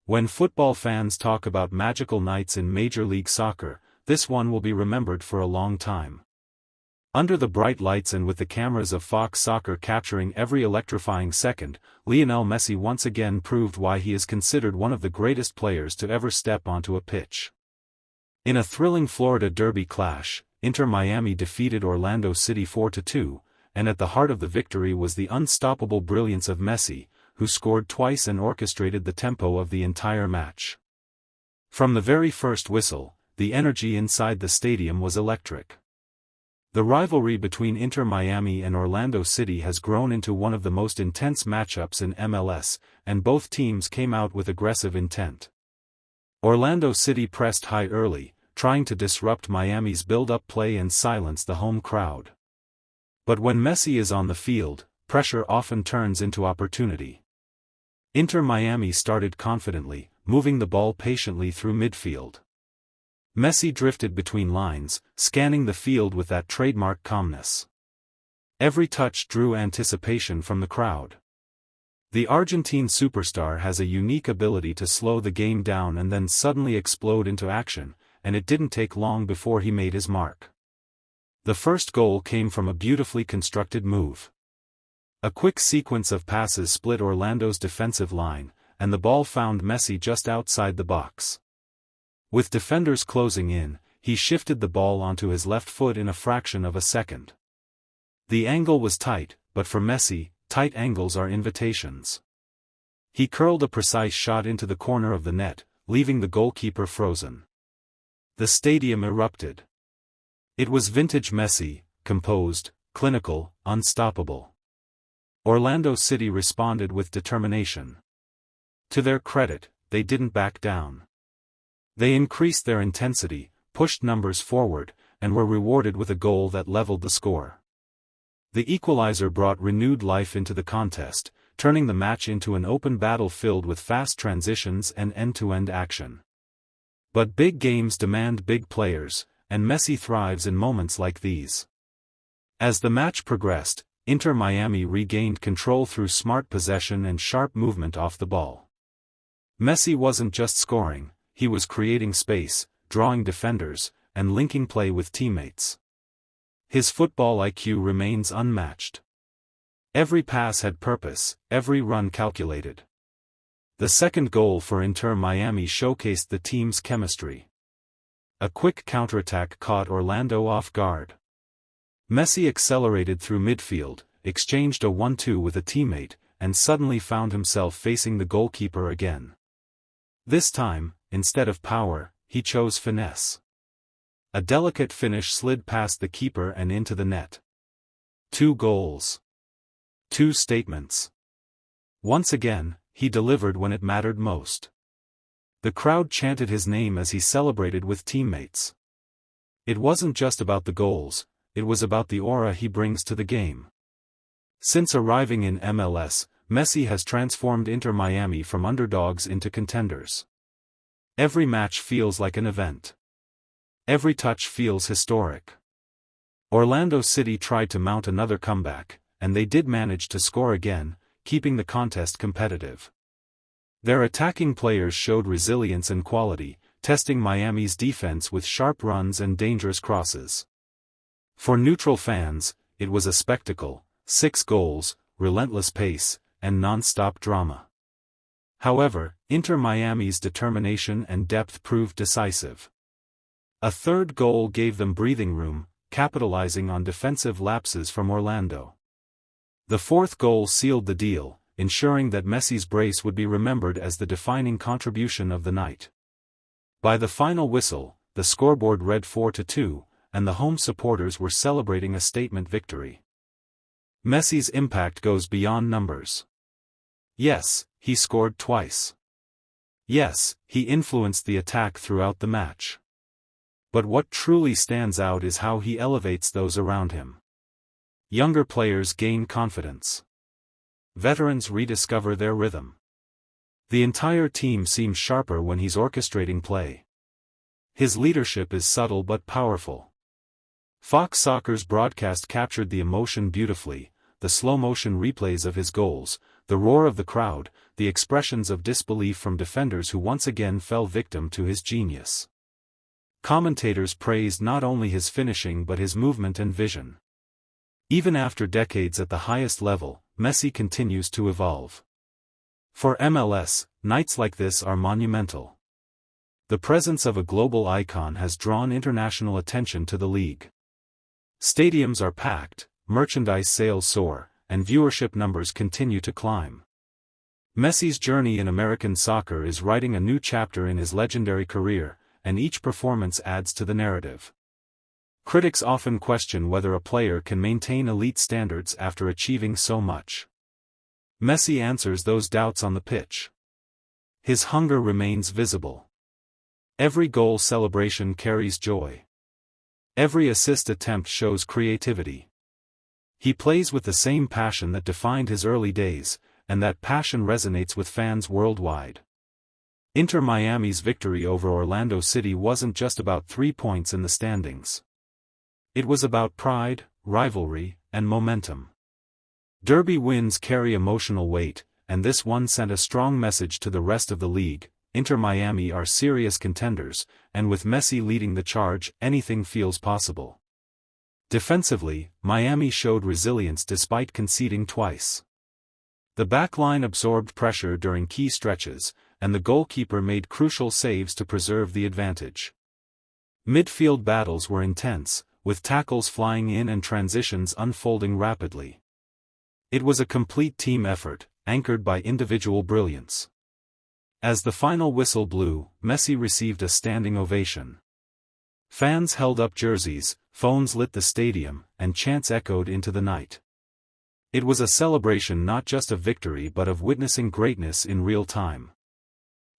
When football fans talk about magical nights in Major League Soccer, this one will be remembered for a long time. Under the bright lights and with the cameras of Fox Soccer capturing every electrifying second, Lionel Messi once again proved why he is considered one of the greatest players to ever step onto a pitch. In a thrilling Florida Derby clash, Inter Miami defeated Orlando City 4-2, and at the heart of the victory was the unstoppable brilliance of Messi, who scored twice and orchestrated the tempo of the entire match. From the very first whistle, the energy inside the stadium was electric. The rivalry between Inter Miami and Orlando City has grown into one of the most intense matchups in MLS, and both teams came out with aggressive intent. Orlando City pressed high early, trying to disrupt Miami's build-up play and silence the home crowd. But when Messi is on the field, pressure often turns into opportunity. Inter Miami started confidently, moving the ball patiently through midfield. Messi drifted between lines, scanning the field with that trademark calmness. Every touch drew anticipation from the crowd. The Argentine superstar has a unique ability to slow the game down and then suddenly explode into action, and it didn't take long before he made his mark. The first goal came from a beautifully constructed move. A quick sequence of passes split Orlando's defensive line, and the ball found Messi just outside the box. With defenders closing in, he shifted the ball onto his left foot in a fraction of a second. The angle was tight, but for Messi, tight angles are invitations. He curled a precise shot into the corner of the net, leaving the goalkeeper frozen. The stadium erupted. It was vintage Messi, composed, clinical, unstoppable. Orlando City responded with determination. To their credit, they didn't back down. They increased their intensity, pushed numbers forward, and were rewarded with a goal that leveled the score. The equalizer brought renewed life into the contest, turning the match into an open battle filled with fast transitions and end-to-end action. But big games demand big players, and Messi thrives in moments like these. As the match progressed, Inter Miami regained control through smart possession and sharp movement off the ball. Messi wasn't just scoring, he was creating space, drawing defenders, and linking play with teammates. His football IQ remains unmatched. Every pass had purpose, every run calculated. The second goal for Inter Miami showcased the team's chemistry. A quick counterattack caught Orlando off guard. Messi accelerated through midfield, exchanged a 1-2 with a teammate, and suddenly found himself facing the goalkeeper again. This time, instead of power, he chose finesse. A delicate finish slid past the keeper and into the net. 2 goals. 2 statements. Once again, he delivered when it mattered most. The crowd chanted his name as he celebrated with teammates. It wasn't just about the goals, it was about the aura he brings to the game. Since arriving in MLS, Messi has transformed Inter Miami from underdogs into contenders. Every match feels like an event. Every touch feels historic. Orlando City tried to mount another comeback, and they did manage to score again, keeping the contest competitive. Their attacking players showed resilience and quality, testing Miami's defense with sharp runs and dangerous crosses. For neutral fans, it was a spectacle: 6 goals, relentless pace, and non-stop drama. However, Inter Miami's determination and depth proved decisive. A third goal gave them breathing room, capitalizing on defensive lapses from Orlando. The fourth goal sealed the deal, ensuring that Messi's brace would be remembered as the defining contribution of the night. By the final whistle, the scoreboard read 4-2, and the home supporters were celebrating a statement victory. Messi's impact goes beyond numbers. Yes, he scored twice. Yes, he influenced the attack throughout the match. But what truly stands out is how he elevates those around him. Younger players gain confidence. Veterans rediscover their rhythm. The entire team seems sharper when he's orchestrating play. His leadership is subtle but powerful. Fox Soccer's broadcast captured the emotion beautifully: the slow-motion replays of his goals, the roar of the crowd, the expressions of disbelief from defenders who once again fell victim to his genius. Commentators praised not only his finishing but his movement and vision. Even after decades at the highest level, Messi continues to evolve. For MLS, nights like this are monumental. The presence of a global icon has drawn international attention to the league. Stadiums are packed, merchandise sales soar, and viewership numbers continue to climb. Messi's journey in American soccer is writing a new chapter in his legendary career, and each performance adds to the narrative. Critics often question whether a player can maintain elite standards after achieving so much. Messi answers those doubts on the pitch. His hunger remains visible. Every goal celebration carries joy. Every assist attempt shows creativity. He plays with the same passion that defined his early days, and that passion resonates with fans worldwide. Inter Miami's victory over Orlando City wasn't just about 3 points in the standings. It was about pride, rivalry, and momentum. Derby wins carry emotional weight, and this one sent a strong message to the rest of the league. Inter Miami are serious contenders, and with Messi leading the charge, anything feels possible. Defensively, Miami showed resilience despite conceding twice. The backline absorbed pressure during key stretches, and the goalkeeper made crucial saves to preserve the advantage. Midfield battles were intense, with tackles flying in and transitions unfolding rapidly. It was a complete team effort, anchored by individual brilliance. As the final whistle blew, Messi received a standing ovation. Fans held up jerseys, phones lit the stadium, and chants echoed into the night. It was a celebration not just of victory but of witnessing greatness in real time.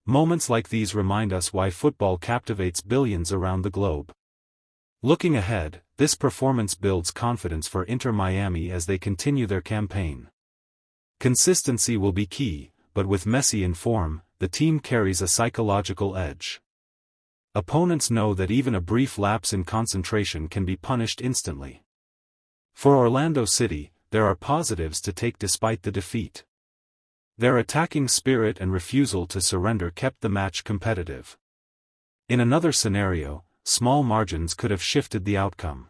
Moments like these remind us why football captivates billions around the globe. Looking ahead, this performance builds confidence for Inter Miami as they continue their campaign. Consistency will be key, but with Messi in form, the team carries a psychological edge. Opponents know that even a brief lapse in concentration can be punished instantly. For Orlando City, there are positives to take despite the defeat. Their attacking spirit and refusal to surrender kept the match competitive. In another scenario, small margins could have shifted the outcome.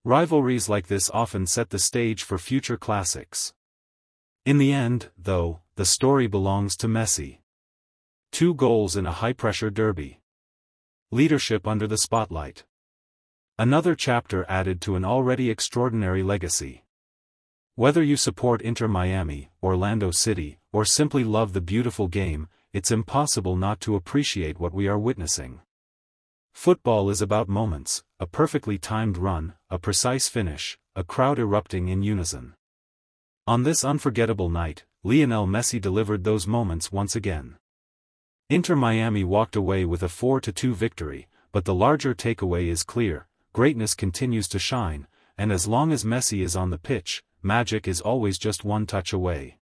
Rivalries like this often set the stage for future classics. In the end, though, the story belongs to Messi. 2 goals in a high-pressure derby. Leadership under the spotlight. Another chapter added to an already extraordinary legacy. Whether you support Inter Miami, Orlando City, or simply love the beautiful game, it's impossible not to appreciate what we are witnessing. Football is about moments, a perfectly timed run, a precise finish, a crowd erupting in unison. On this unforgettable night, Lionel Messi delivered those moments once again. Inter Miami walked away with a 4-2 victory, but the larger takeaway is clear: greatness continues to shine, and as long as Messi is on the pitch, magic is always just one touch away.